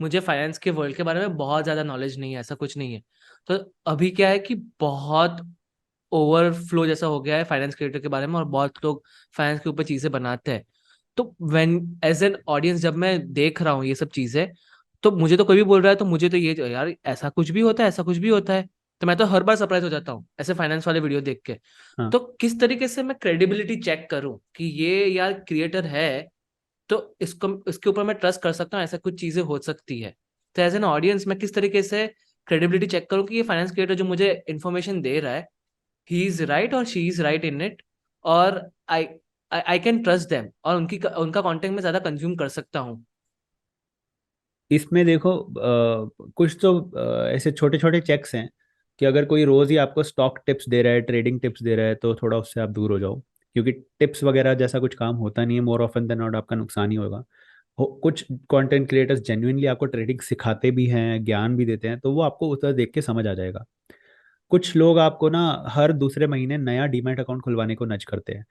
मुझे फाइनेंस के वर्ल्ड के बारे में बहुत ज्यादा नॉलेज नहीं है, ऐसा कुछ नहीं है। तो अभी क्या है कि बहुत ओवरफ्लो जैसा हो गया है फाइनेंस क्रिएटर के बारे में, और बहुत लोग फाइनेंस के ऊपर चीजें बनाते हैं। तो व्हेन एज एन ऑडियंस जब मैं देख रहा हूँ ये सब चीजें, तो मुझे तो कोई भी बोल रहा है तो मुझे तो ये यार ऐसा कुछ भी होता है, ऐसा कुछ भी होता है। तो मैं तो हर बार सरप्राइज हो जाता हूँ ऐसे फाइनेंस वाले वीडियो देख के। हाँ। तो किस तरीके से मैं क्रेडिबिलिटी चेक करूं कि ये यार क्रिएटर है, तो इसको इसके ऊपर मैं ट्रस्ट कर सकता हूँ, ऐसा कुछ चीजें हो सकती है। तो एज एन ऑडियंस मैं किस तरीके से क्रेडिबिलिटी चेक करूँ कि ये फाइनेंस क्रिएटर जो मुझे इन्फॉर्मेशन दे रहा है, ही इज राइट और she is right in it, और आई आई कैन ट्रस्ट देम, और उनका कंटेंट में ज्यादा कंज्यूम कर सकता हूँ। इसमें देखो कुछ तो ऐसे छोटे छोटे चेक्स हैं कि अगर कोई रोज ही आपको स्टॉक टिप्स दे रहा है, ट्रेडिंग टिप्स दे रहा है, तो थोड़ा उससे आप दूर हो जाओ। क्योंकि टिप्स वगैरह जैसा कुछ काम होता नहीं है, मोर ऑफन देन नॉट आपका नुकसान ही होगा। कुछ कंटेंट क्रिएटर्स जेन्युइनली आपको ट्रेडिंग सिखाते भी हैं, ज्ञान भी देते हैं, तो वो आपको उस तरह देख के समझ आ जाएगा। कुछ लोग आपको ना हर दूसरे महीने नया डीमैट अकाउंट खुलवाने को नच करते हैं।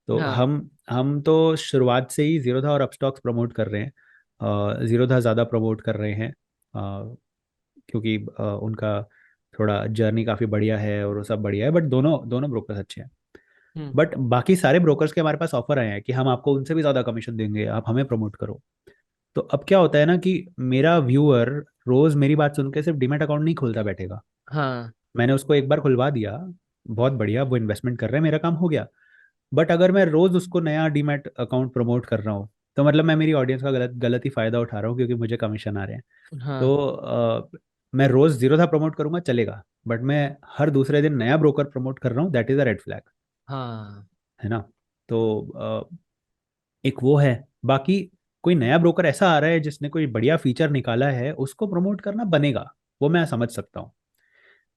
तो हाँ। हम तो शुरुआत से ही जीरोधा और अपस्टॉक्स प्रमोट कर रहे हैं। जीरोधा ज़्यादा प्रमोट कर रहे हैं क्योंकि उनका थोड़ा जर्नी काफ़ी बढ़िया है और वो सब बढ़िया है, बट दोनों दोनों ब्रोकर्स अच्छे हैं। हम्म। बट बाकी सारे ब्रोकर्स के हमारे पास ऑफर आए हैं कि हम आपको उनसे भी ज़्यादा कमीशन देंगे, आप हमें प्रमोट करो। तो अब क्या होता है ना कि मेरा व्यूअर रोज़ मेरी बात सुन के सिर्फ डीमैट अकाउंट नहीं खोलता बैठेगा। हाँ। मैंने उसको एक बार खुलवा दिया, बहुत बढ़िया, वो इन्वेस्टमेंट कर रहे हैं, मेरा काम हो गया। बट अगर मैं रोज उसको नया डीमैट अकाउंट प्रमोट कर रहा हूँ, तो मतलब मैं मेरी ऑडियंस का गलत गलत ही फायदा उठा रहा हूँ, क्योंकि मुझे कमीशन आ रहे हैं। हाँ। तो मैं रोज जीरो था प्रमोट करूंगा चलेगा, बट मैं हर दूसरे दिन नया ब्रोकर प्रमोट कर रहा हूँ, that is a red flag. हाँ। है ना? तो एक वो है। बाकी कोई नया ब्रोकर ऐसा आ रहा है जिसने कोई बढ़िया फीचर निकाला है, उसको प्रमोट करना बनेगा, वो मैं समझ सकता हूँ।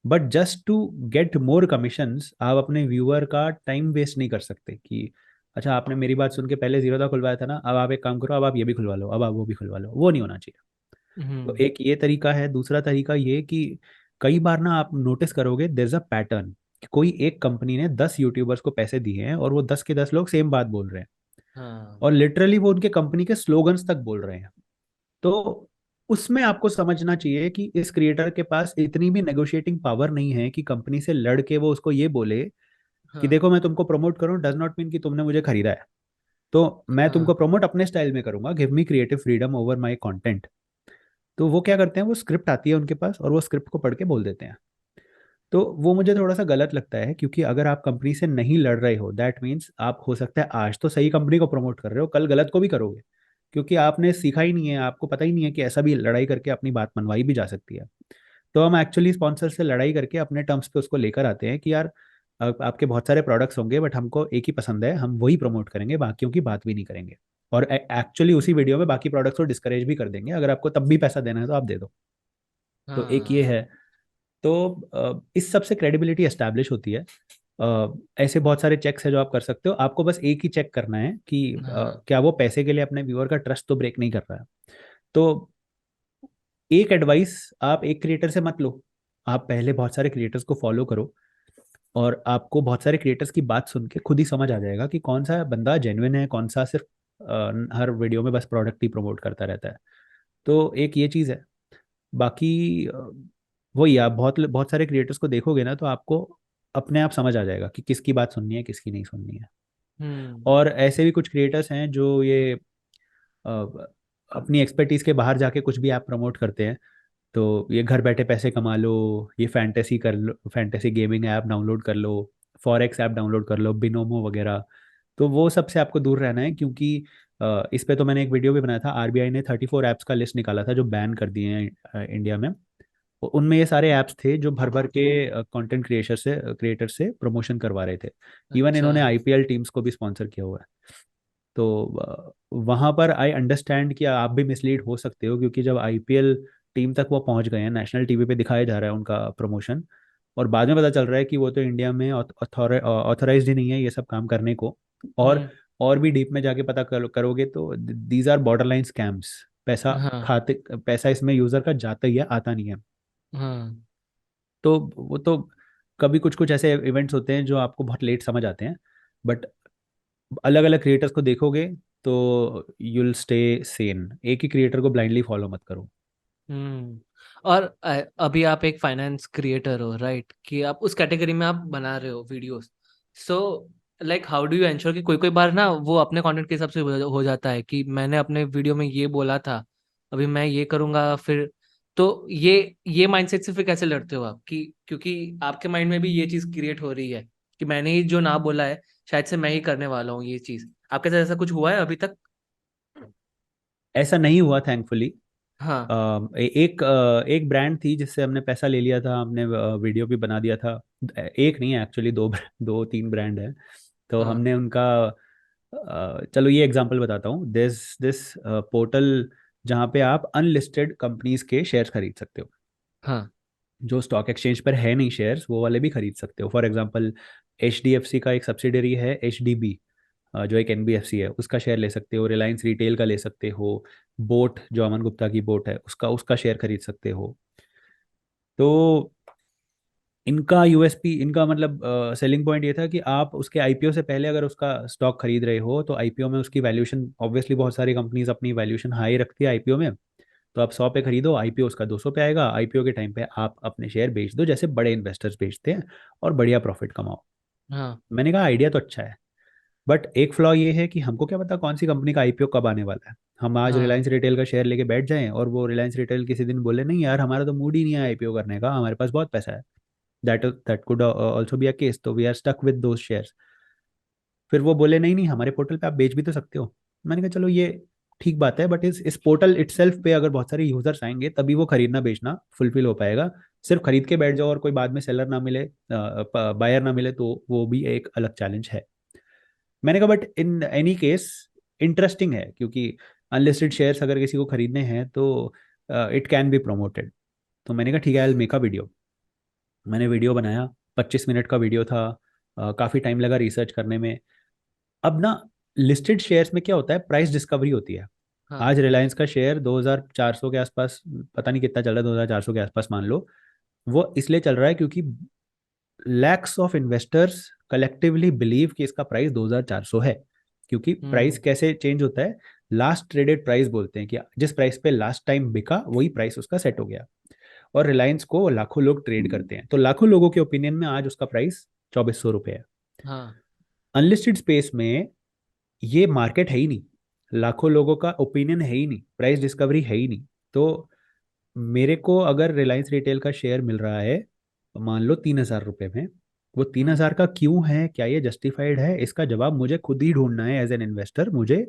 But just to get more commissions आप अपने व्यूअर का टाइम वेस्ट नहीं कर सकते कि अच्छा आपने मेरी बात सुन के पहले जीरो था खुलवाया था ना, अब आप एक काम करो, अब आप ये भी खुलवा लो, अब आप वो भी खुलवा लो, वो नहीं होना चाहिए। तो हम्म। एक ये तरीका है। दूसरा तरीका ये कि कई बार ना आप नोटिस करोगे देयर इज अ पैटर्न। कोई एक कंपनी ने 10 यूट्यूबर्स को पैसे दिए हैं और वो 10 के 10 लोग सेम बात बोल रहे हैं, हाँ। और लिटरली वो उनके कंपनी के स्लोगन्स तक बोल रहे हैं। तो उसमें आपको समझना चाहिए कि इस क्रिएटर के पास इतनी भी नेगोशिएटिंग पावर नहीं है कि कंपनी से लड़ के वो उसको ये बोले कि हाँ। देखो मैं तुमको प्रमोट करूं डज नॉट मीन कि तुमने मुझे खरीदा है। तो मैं तुमको हाँ। प्रमोट अपने स्टाइल में करूंगा, give me creative freedom over my content. तो वो क्या करते हैं, वो स्क्रिप्ट आती है उनके पास और वो स्क्रिप्ट को पढ़ के बोल देते हैं। तो वो मुझे थोड़ा सा गलत लगता है, क्योंकि अगर आप कंपनी से नहीं लड़ रहे हो, दैट मीन्स आप हो सकता है आज तो सही कंपनी को प्रमोट कर रहे हो, कल गलत को भी करोगे। क्योंकि आपने सीखा ही नहीं है, आपको पता ही नहीं है कि ऐसा भी लड़ाई करके अपनी बात मनवाई भी जा सकती है। तो हम एक्चुअली स्पॉन्सर से लड़ाई करके अपने टर्म्स पे उसको लेकर आते हैं कि यार आपके बहुत सारे प्रोडक्ट्स होंगे, बट हमको एक ही पसंद है, हम वही प्रमोट करेंगे, बाकियों की बात भी नहीं करेंगे। और एक्चुअली उसी वीडियो में बाकी प्रोडक्ट्स को डिस्करेज भी कर देंगे, अगर आपको तब भी पैसा देना है तो आप दे दो। तो एक ये हाँ। है। तो इस सब से क्रेडिबिलिटी एस्टैब्लिश होती है। ऐसे बहुत सारे चेक्स है जो आप कर सकते हो, आपको बस एक ही चेक करना है कि हाँ। क्या वो पैसे के लिए अपने व्यूअर का ट्रस्ट तो ब्रेक नहीं कर रहा है। तो एक एडवाइस आप एक क्रिएटर से मत लो, आप पहले बहुत सारे क्रिएटर्स को फॉलो करो, और आपको बहुत सारे क्रिएटर्स की बात सुन के खुद ही समझ आ जाएगा कि कौन सा बंदा जेन्युइन है, कौन सा सिर्फ हर वीडियो में बस प्रोडक्ट ही प्रमोट करता रहता है। तो एक ये चीज़ है। बाकी वही, आप बहुत बहुत सारे क्रिएटर्स को देखोगे ना, तो आपको अपने आप समझ आ जाएगा कि किसकी बात सुननी है, किसकी नहीं सुननी है। हम्म। और ऐसे भी कुछ क्रिएटर्स हैं जो ये अपनी एक्सपर्टीज के बाहर जाके कुछ भी ऐप प्रमोट करते हैं। तो ये घर बैठे पैसे कमा लो, ये फैंटेसी कर लो, फैंटेसी गेमिंग ऐप डाउनलोड कर लो, फॉरेक्स ऐप डाउनलोड कर लो, बिनोमो वगैरह। तो वो सबसे आपको दूर रहना है, क्योंकि इस पे तो मैंने एक वीडियो भी बनाया था। आरबीआई ने 34 ऐप्स का लिस्ट निकाला था जो बैन कर दिए हैं इंडिया में। उनमें ये सारे ऐप्स थे जो भर भर के क्रिएटर से प्रमोशन करवा रहे थे। इवन अच्छा। इन्होंने आईपीएल टीम्स को भी स्पॉन्सर किया हुआ है। तो वहां पर आई अंडरस्टैंड कि आप भी मिसलीड हो सकते हो, क्योंकि जब आईपीएल टीम तक वो पहुंच गए हैं, नेशनल टीवी पे दिखाया जा रहा है उनका प्रमोशन, और बाद में पता चल रहा है कि वो तो इंडिया में ऑथराइज्ड ही नहीं है ये सब काम करने को। हम्म। और भी डीप में जाके पता करोगे तो these are borderline scams. पैसा हाँ। खाते पैसा इसमें यूजर का जाता ही है, आता नहीं है। हाँ। तो वो तो कभी कुछ कुछ ऐसे इवेंट्स होते हैं जो आपको बहुत लेट समझ आते हैं। बट अलग अलग क्रिएटर्स को देखोगे तो यूल स्टे सेन, एक ही क्रिएटर को ब्लाइंडली फॉलो मत करो। हम्म। और अभी आप एक फाइनेंस क्रिएटर हो, राइट, कि आप उस कैटेगरी में आप बना रहे हो videos. So like how do you ensure कि कोई कोई बार ना वो अपने कंटेंट के हिसाब से हो जाता है कि मैंने अपने वीडियो में ये बोला था, अभी मैं ये करूंगा फिर। तो ये माइंडसेट से फिर कैसे लड़ते हो आप, कि क्योंकि आपके माइंड में भी ये चीज क्रिएट हो रही है कि मैंने ही जो ना बोला है, शायद से मैं ही करने वाला हूँ ये चीज। आपके साथ ऐसा कुछ हुआ है अभी तक? ऐसा नहीं हुआ थैंकफुली। हाँ। एक ब्रांड थी जिससे हमने पैसा ले लिया था, हमने वीडियो भी बना दिया था। एक नहीं है एक्चुअली, दो दो तीन ब्रांड है। तो हाँ। हमने उनका चलो ये एग्जांपल बताता हूँ। दिस दिस पोर्टल जहाँ पे आप अनलिस्टेड कंपनीज के शेयर्स खरीद सकते हो। हाँ। जो स्टॉक एक्सचेंज पर है नहीं शेयर्स, वो वाले भी खरीद सकते हो। फॉर एग्जांपल HDFC का एक सब्सिडरी है HDB, जो एक NBFC है, उसका शेयर ले सकते हो। रिलायंस रिटेल का ले सकते हो। बोट, जो अमन गुप्ता की बोट है, उसका उसका शेयर खरीद सकते हो। तो इनका USP, इनका मतलब सेलिंग पॉइंट ये था कि आप उसके IPO से पहले अगर उसका स्टॉक खरीद रहे हो तो IPO में उसकी वैल्यूएशन, ऑब्वियसली बहुत सारी कंपनीज अपनी वैल्यूएशन हाई रखती है IPO में। तो आप 100 पे खरीदो, IPO उसका 200 पे आएगा। IPO के टाइम पे आप अपने शेयर बेच दो, जैसे बड़े इन्वेस्टर्स बेचते हैं, और बढ़िया प्रॉफिट कमाओ। हाँ। मैंने कहा आइडिया तो अच्छा है, बट एक फ्लॉ ये है कि हमको क्या पता कौन सी कंपनी का IPO कब आने वाला है। हम आज हाँ। रिलायंस रिटेल का शेयर लेके बैठ जाएं और वो रिलायंस रिटेल किसी दिन बोले नहीं यार हमारा तो मूड ही नहीं है IPO करने का, हमारे पास बहुत पैसा है। That could also be a case, तो we are stuck with those shares. फिर वो बोले नहीं नहीं हमारे पोर्टल पे आप बेच भी तो सकते हो। मैंने कहा चलो ये ठीक बात है, बट इस पोर्टल इटसेल्फ पे अगर बहुत सारे यूजर्स आएंगे तभी वो खरीदना बेचना फुलफिल हो पाएगा। सिर्फ खरीद के बैठ जाओ और कोई बाद में सेलर ना मिले, बायर ना मिले, तो वो भी एक अलग चैलेंज है। मैंने कहा but in any case interesting है, क्योंकि अनलिस्टेड शेयर्स अगर किसी को खरीदने हैं तो इट कैन बी प्रमोटेड। तो मैंने कहा ठीक है, आई मेक अ वीडियो। मैंने वीडियो बनाया, 25 मिनट का वीडियो था। काफ़ी टाइम लगा रिसर्च करने में। अब ना, लिस्टेड शेयर्स में क्या होता है, प्राइस डिस्कवरी होती है। हाँ। आज रिलायंस का शेयर 2400 के आसपास, पता नहीं कितना चल रहा है, 2400 के आसपास मान लो। वो इसलिए चल रहा है क्योंकि lakhs of investors collectively believe कि इसका प्राइस 2400 है। क्योंकि प्राइस हम्म। कैसे चेंज होता है, लास्ट ट्रेडेड प्राइस बोलते हैं कि जिस प्राइस पे लास्ट टाइम बिका वही प्राइस उसका सेट हो गया। और रिलायंस को लाखों लोग ट्रेड करते हैं, तो लाखों लोगों के ओपिनियन में आज उसका प्राइस 2400 रुपये है। हाँ। अनलिस्टेड स्पेस में ये मार्केट है ही नहीं, लाखों लोगों का ओपिनियन है ही नहीं, प्राइस डिस्कवरी है ही नहीं। तो मेरे को अगर रिलायंस रिटेल का शेयर मिल रहा है मान लो 3000 रुपये में, वो तीन हम्म। हजार का क्यों है, क्या ये जस्टिफाइड है, इसका जवाब मुझे खुद ही ढूंढना है एज एन इन्वेस्टर। मुझे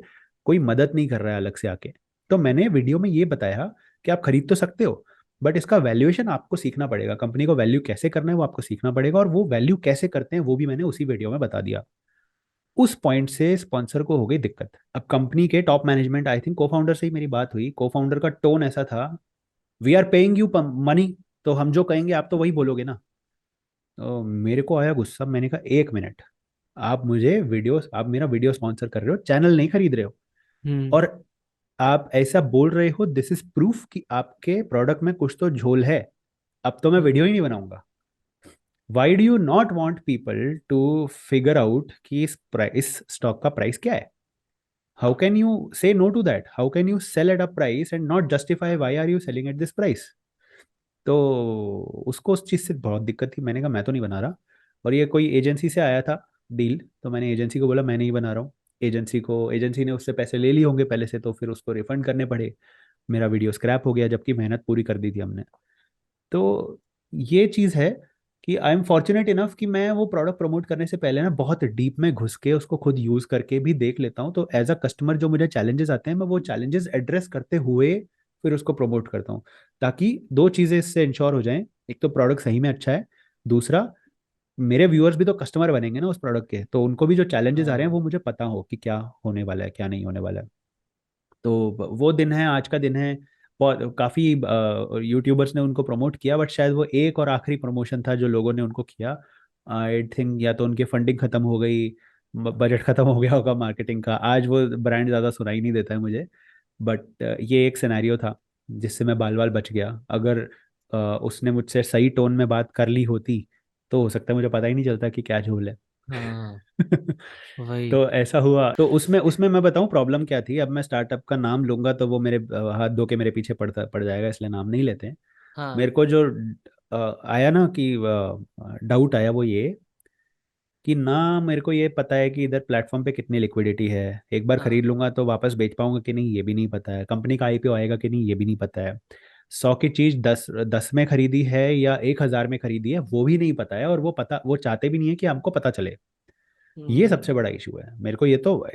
कोई मदद नहीं कर रहा है अलग से आके। तो मैंने वीडियो में ये बताया कि आप खरीद तो सकते हो, बट इसका वैल्यूएशन आपको सीखना पड़ेगा, कंपनी को वैल्यू कैसे करना है वो आपको सीखना पड़ेगा, और वो वैल्यू कैसे करते हैं वो भी मैंने उसी वीडियो में बता दिया। उस पॉइंट से स्पॉन्सर को हो गई दिक्कत। अब कंपनी के टॉप मैनेजमेंट, आई थिंक को फाउंडर से ही मेरी बात हुई, को फाउंडर का टोन ऐसा था, we are paying you money, तो हम जो कहेंगे आप तो वही बोलोगे ना। तो मेरे को आया गुस्सा, मैंने कहा 1 मिनट, आप मेरा वीडियो स्पॉन्सर कर रहे हो, चैनल नहीं खरीद रहे हो, हम्म। और आप ऐसा बोल रहे हो, दिस इज प्रूफ कि आपके प्रोडक्ट में कुछ तो झोल है। अब तो मैं वीडियो ही नहीं बनाऊंगा। Why do you not want people to figure out कि इस स्टॉक का प्राइस क्या है? How can you say no to that? How can you sell at a price and not justify why are you selling at this price? तो उसको उस चीज़ से बहुत दिक्कत थी। मैंने कहा मैं तो नहीं बना रहा। और ये कोई एजेंसी से आया था डील, तो मैंने एजेंसी को बोला मैं नहीं बना रहा हूँ। एजेंसी ने उससे पैसे ले लिए होंगे पहले से, तो फिर उसको रिफंड करने पड़े। मेरा वीडियो स्क्रैप हो गया, जबकि मेहनत पूरी कर दी थी हमने। तो ये चीज़ है कि आई एम फॉर्चुनेट इनफ कि मैं वो प्रोडक्ट प्रमोट करने से पहले ना बहुत डीप में घुस के उसको खुद यूज़ करके भी देख लेता हूँ। तो एज अ कस्टमर जो मुझे चैलेंजेस आते हैं, मैं वो चैलेंजेस एड्रेस करते हुए फिर उसको प्रमोट करता हूँ, ताकि दो चीज़ें इससे इंश्योर हो जाएं। एक तो प्रोडक्ट सही में अच्छा है, दूसरा मेरे व्यूअर्स भी तो कस्टमर बनेंगे ना उस प्रोडक्ट के, तो उनको भी जो चैलेंजेस आ रहे हैं हाँ। वो मुझे पता हो कि क्या होने वाला है क्या नहीं होने वाला है। तो वो दिन है, आज का दिन है। बहुत काफ़ी यूट्यूबर्स ने उनको प्रमोट किया, बट शायद वो एक और आखिरी प्रमोशन था जो लोगों ने उनको किया। आई थिंक या तो उनकी फंडिंग खत्म हो गई, बजट खत्म हो गया होगा मार्केटिंग का, आज वो ब्रांड ज़्यादा सुनाई नहीं देता है मुझे। बट ये एक सिनेरियो था जिससे मैं बाल बाल बच गया। अगर उसने मुझसे सही टोन में बात कर ली होती तो हो सकता है मुझे पता ही नहीं चलता कि क्या झोल है। हाँ वही। तो ऐसा हुआ, तो उसमें उसमें मैं बताऊं प्रॉब्लम क्या थी। अब मैं स्टार्टअप का नाम लूंगा तो वो मेरे हाथ धो के मेरे पीछे पड़ जाएगा, इसलिए नाम नहीं लेते हैं। हाँ। मेरे को जो आया ना कि डाउट आया, वो ये कि ना मेरे को ये पता है कि इधर प्लेटफॉर्म पे कितनी लिक्विडिटी है, एक बार हाँ। खरीद लूंगा तो वापस बेच पाऊंगा कि नहीं ये भी नहीं पता है, कंपनी का आईपीओ आएगा कि नहीं ये भी नहीं पता है, 100 की चीज 10 में खरीदी है या 1,000 में खरीदी है वो भी नहीं पता है, और वो चाहते भी नहीं है कि हमको पता चले। ये सबसे हम्म। बड़ा इशू है मेरे को। ये तो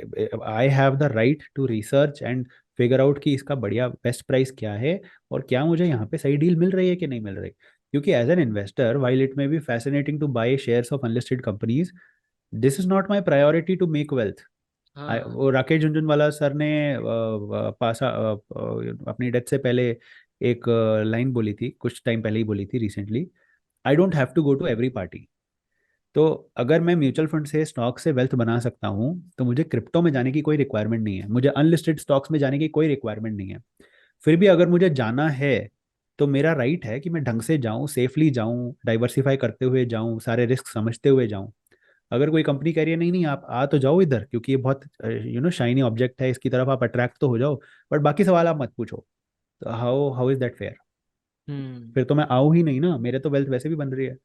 I have the right to research and figure out कि इसका बढ़िया बेस्ट प्राइस क्या है, और क्या मुझे यहाँ पे सही डील मिल रही है कि नहीं मिल रही। क्योंकि as an investor, while it may be fascinating to buy shares of unlisted companies, this is not my priority to make wealth. हाँ। वो राकेश झुनझुनवाला सर ने अपनी डेथ से पहले एक लाइन बोली थी, कुछ टाइम पहले ही बोली थी recently, I don't have to go to every party. तो अगर मैं म्यूचुअल फंड से स्टॉक से वेल्थ बना सकता हूँ तो मुझे क्रिप्टो में जाने की कोई रिक्वायरमेंट नहीं है, मुझे अनलिस्टेड स्टॉक्स में जाने की कोई रिक्वायरमेंट नहीं है। फिर भी अगर मुझे जाना है तो मेरा राइट है कि मैं ढंग से जाऊं, सेफली जाऊं, डाइवर्सिफाई करते हुए जाऊं, सारे रिस्क समझते हुए जाऊं। अगर कोई कंपनी कह रही है नहीं नहीं आप आ तो जाओ इधर क्योंकि ये बहुत शाइनी ऑब्जेक्ट है, इसकी तरफ आप अट्रैक्ट तो हो जाओ, बट बाकी सवाल आप मत पूछो, तो how how is that fair? Hmm. फिर तो मैं आऊं ही नहीं ना, मेरे तो वेल्थ वैसे भी बन रही है।